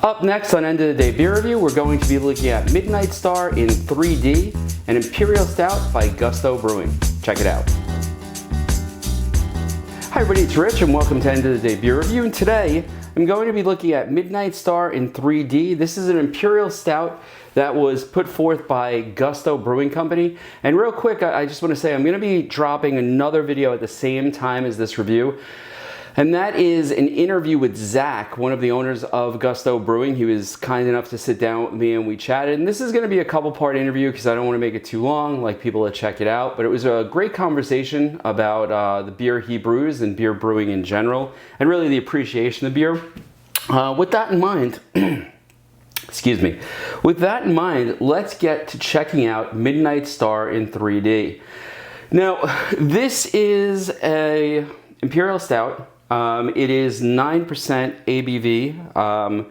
Up next on End of the Day Beer Review, we're going to be looking at Midnight Star in 3D, an Imperial Stout by Gusto Brewing. Check it out. Hi everybody, it's Rich and welcome to End of the Day Beer Review. And today, I'm going to be looking at Midnight Star in 3D. This is an Imperial Stout that was put forth by Gusto Brewing Company. And real quick, I just want to say I'm going to be dropping another video at the same time as this review. And that is an interview with Zach, one of the owners of Gusto Brewing. He was kind enough to sit down with me and we chatted. And this is going to be a couple-part interview because I don't want to make it too long, like people to check it out. But it was a great conversation about the beer he brews and beer brewing in general, and really the appreciation of beer. With that in mind, excuse me. With that in mind, let's get to checking out Midnight Star in 3D. Now, this is a Imperial Stout. It is 9% ABV,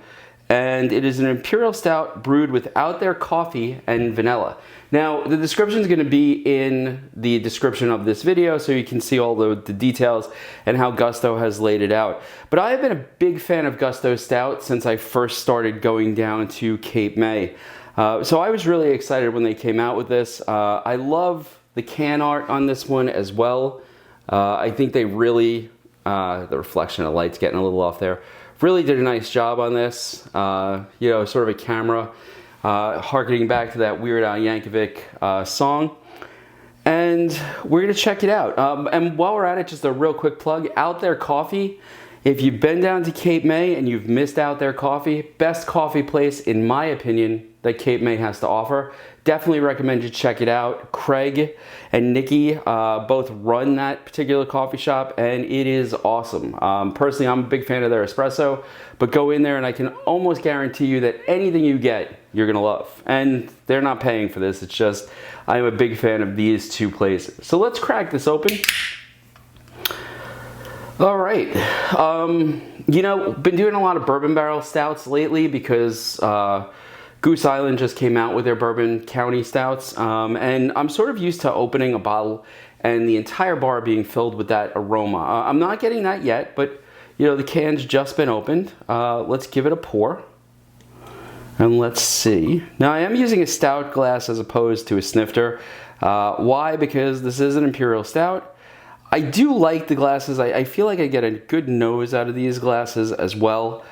and it is an Imperial Stout brewed without their coffee and vanilla. Now, the description is going to be in the description of this video, so you can see all the details and how Gusto has laid it out. But I have been a big fan of Gusto Stout since I first started going down to Cape May. So I was really excited when they came out with this. I love the can art on this one as well. I think they really... the reflection of light's getting a little off there. Really did a nice job on this. You know, sort of a camera, harkening back to that Weird Al Yankovic song. And we're gonna check it out. And while we're at it, just a real quick plug, Out There Coffee. If you've been down to Cape May and you've missed Out There Coffee, best coffee place, in my opinion, that Cape May has to offer. Definitely recommend you check it out. Craig and Nikki both run that particular coffee shop, and it is awesome. Personally, I'm a big fan of their espresso, but go in there and I can almost guarantee you that anything you get, you're gonna love. And they're not paying for this, it's just, I'm a big fan of these two places. So let's crack this open. All right, you know, been doing a lot of bourbon barrel stouts lately because Goose Island just came out with their Bourbon County Stouts, and I'm sort of used to opening a bottle and the entire bar being filled with that aroma. I'm not getting that yet, but you know, the can's just been opened. Let's give it a pour, and let's see. Now, I am using a stout glass as opposed to a snifter. Why? Because this is an Imperial Stout. I do like the glasses. I feel like I get a good nose out of these glasses as well.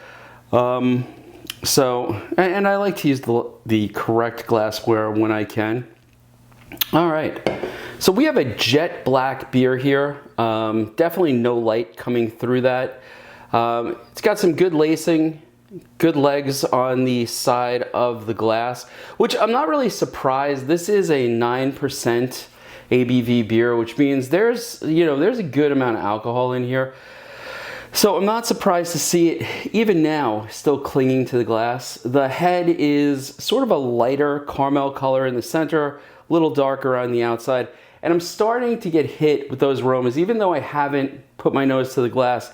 So, and I like to use the correct glassware when I can. All right, so we have a jet black beer here. Definitely no light coming through that. It's got some good lacing, good legs on the side of the glass, which I'm not really surprised. This is a 9% ABV beer, which means there's a good amount of alcohol in here. So I'm not surprised to see it, even now, still clinging to the glass. The head is sort of a lighter caramel color in the center, a little darker on the outside. And I'm starting to get hit with those aromas, even though I haven't put my nose to the glass.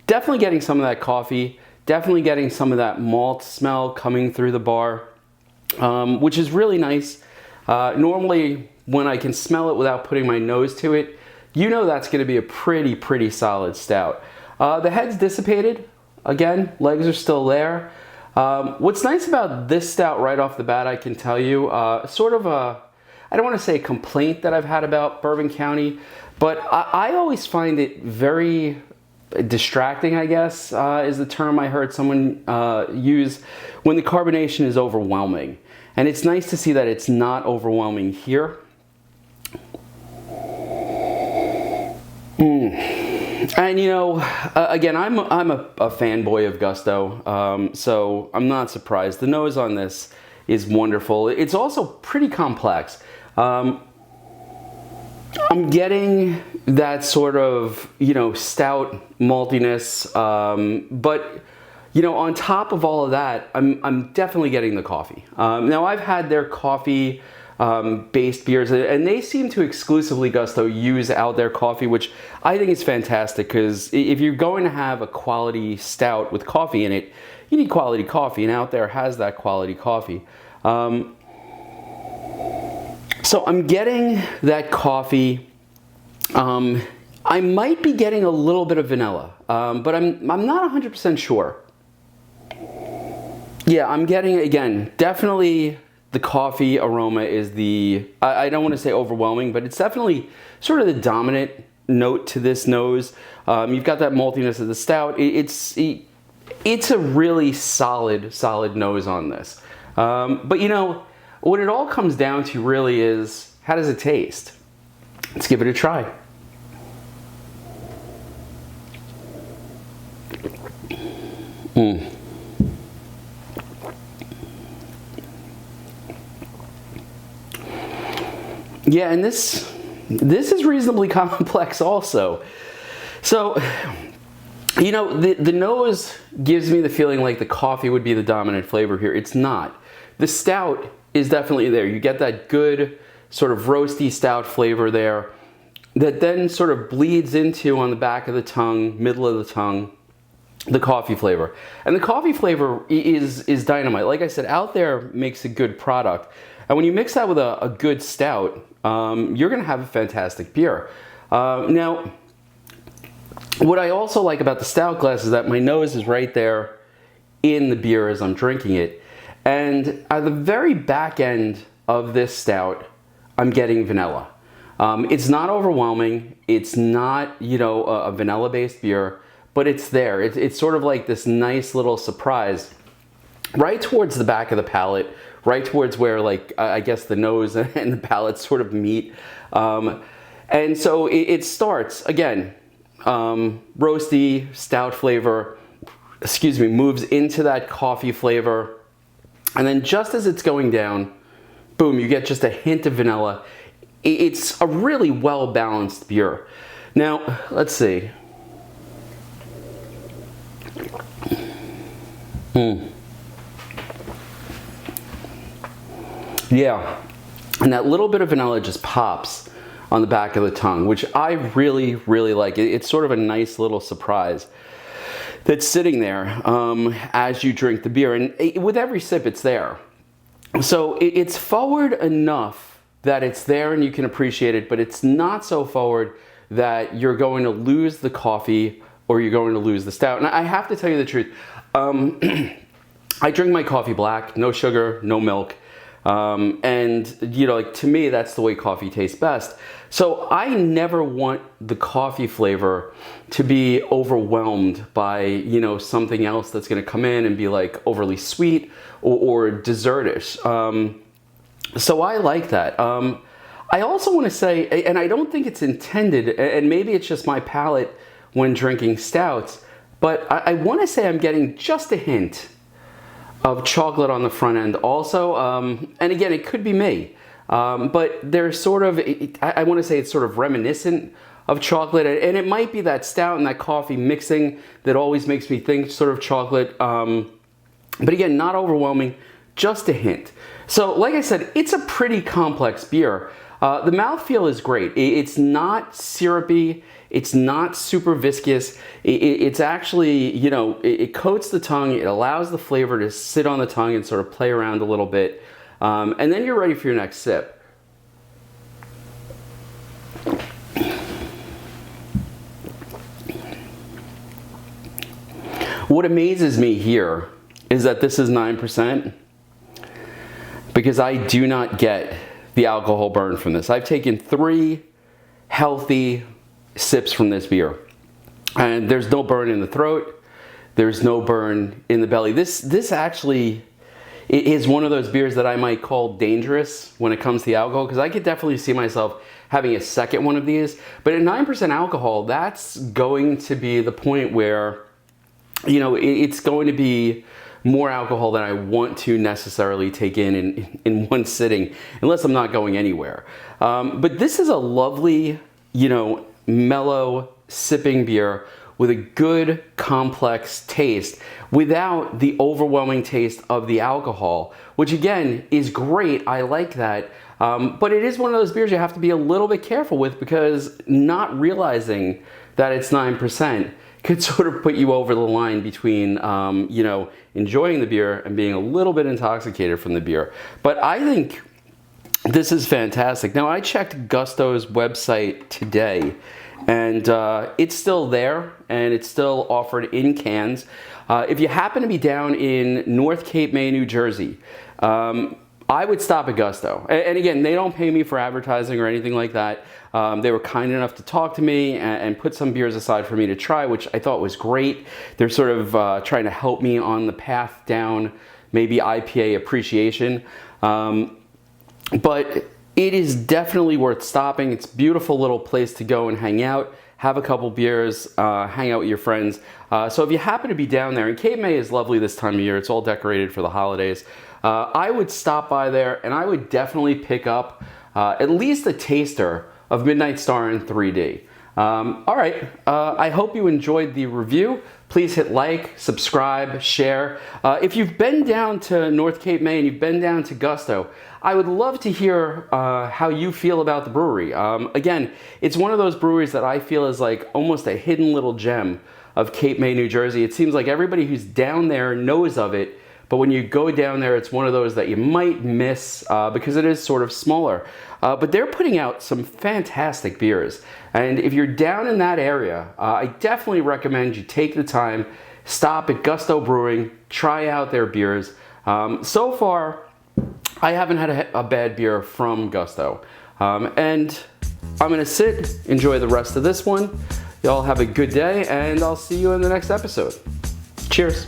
Definitely getting some of that coffee, definitely getting some of that malt smell coming through the bar, which is really nice. Normally, when I can smell it without putting my nose to it, you know that's gonna be a pretty solid stout. The head's dissipated. Again, legs are still there. What's nice about this stout right off the bat, I can tell you, sort of a, I don't want to say a complaint that I've had about Bourbon County, but I always find it very distracting, I guess, is the term I heard someone use, when the carbonation is overwhelming. And it's nice to see that it's not overwhelming here. And you know, again, I'm a fanboy of Gusto, so I'm not surprised. The nose on this is wonderful. It's also pretty complex. I'm getting that sort of, you know, stout maltiness, but you know, on top of all of that, I'm definitely getting the coffee. Now, I've had their coffee based beers, and they seem to exclusively, Gusto, use Out There Coffee, which I think is fantastic, because if you're going to have a quality stout with coffee in it, you need quality coffee, and Out There has that quality coffee. So I'm getting that coffee. I might be getting a little bit of vanilla, but I'm not 100% sure. Yeah, I'm getting, again, definitely the coffee aroma is I don't want to say overwhelming, but it's definitely sort of the dominant note to this nose. You've got that maltiness of the stout. It's a really solid nose on this. But you know, what it all comes down to really is, how does it taste? Let's give it a try. Yeah, and this is reasonably complex also. So, you know, the nose gives me the feeling like the coffee would be the dominant flavor here. It's not. The stout is definitely there. You get that good sort of roasty stout flavor there that then sort of bleeds into, on the back of the tongue, middle of the tongue, the coffee flavor. And the coffee flavor is dynamite. Like I said, Out There makes a good product. And when you mix that with a good stout, you're going to have a fantastic beer. Now, what I also like about the stout glass is that my nose is right there in the beer as I'm drinking it. And at the very back end of this stout, I'm getting vanilla. It's not overwhelming. It's not, you know, a vanilla-based beer, but it's there. It's sort of like this nice little surprise right towards the back of the palate, right towards where, like, I guess the nose and the palate sort of meet. And so it starts, again, roasty, stout flavor, moves into that coffee flavor. And then just as it's going down, boom, you get just a hint of vanilla. It's a really well-balanced beer. Now, let's see. Yeah, and that little bit of vanilla just pops on the back of the tongue, which I really like. It's sort of a nice little surprise that's sitting there as you drink the beer, and with every sip it's there. So it's forward enough that it's there and you can appreciate it, but it's not so forward that you're going to lose the coffee or you're going to lose the stout. And I have to tell you the truth. I drink my coffee black, no sugar, no milk. And you know, like, to me, that's the way coffee tastes best. So I never want the coffee flavor to be overwhelmed by, you know, something else that's going to come in and be like overly sweet or dessertish. So I like that. I also want to say, and I don't think it's intended, and maybe it's just my palate when drinking stouts, but I want to say I'm getting just a hint of chocolate on the front end also. And again, it could be me, but there's sort of, I want to say it's sort of reminiscent of chocolate, and it might be that stout and that coffee mixing that always makes me think sort of chocolate. But again, not overwhelming, just a hint. So like I said, it's a pretty complex beer. The mouthfeel is great. It's not syrupy. It's not super viscous. It's actually, you know, it coats the tongue. It allows the flavor to sit on the tongue and sort of play around a little bit. And then you're ready for your next sip. What amazes me here is that this is 9%, because I do not get the alcohol burn from this. I've taken 3 healthy sips from this beer, and there's no burn in the throat. There's no burn in the belly. This actually is one of those beers that I might call dangerous when it comes to the alcohol, because I could definitely see myself having a second one of these. But at 9% alcohol, that's going to be the point where, you know, it's going to be more alcohol than I want to necessarily take in one sitting, unless I'm not going anywhere. But this is a lovely, you know, mellow sipping beer with a good complex taste without the overwhelming taste of the alcohol, which again is great. I like that. But it is one of those beers you have to be a little bit careful with, because not realizing that it's 9% could sort of put you over the line between, you know, enjoying the beer and being a little bit intoxicated from the beer. But I think this is fantastic. Now, I checked Gusto's website today, and it's still there, and it's still offered in cans. If you happen to be down in North Cape May, New Jersey, I would stop at Gusto. And again, they don't pay me for advertising or anything like that. They were kind enough to talk to me and put some beers aside for me to try, which I thought was great. They're sort of trying to help me on the path down maybe IPA appreciation. But it is definitely worth stopping. It's a beautiful little place to go and hang out, have a couple beers, hang out with your friends. So if you happen to be down there, and Cape May is lovely this time of year, it's all decorated for the holidays. I would stop by there and I would definitely pick up at least a taster of Midnight Star in 3D. All right, I hope you enjoyed the review. Please hit like, subscribe, share. If you've been down to North Cape May and you've been down to Gusto, I would love to hear how you feel about the brewery. Again, it's one of those breweries that I feel is like almost a hidden little gem of Cape May, New Jersey. It seems like everybody who's down there knows of it, but when you go down there, it's one of those that you might miss because it is sort of smaller. But they're putting out some fantastic beers. And if you're down in that area, I definitely recommend you take the time, stop at Gusto Brewing, try out their beers. So far, I haven't had a bad beer from Gusto. And I'm gonna sit, enjoy the rest of this one. Y'all have a good day, and I'll see you in the next episode. Cheers.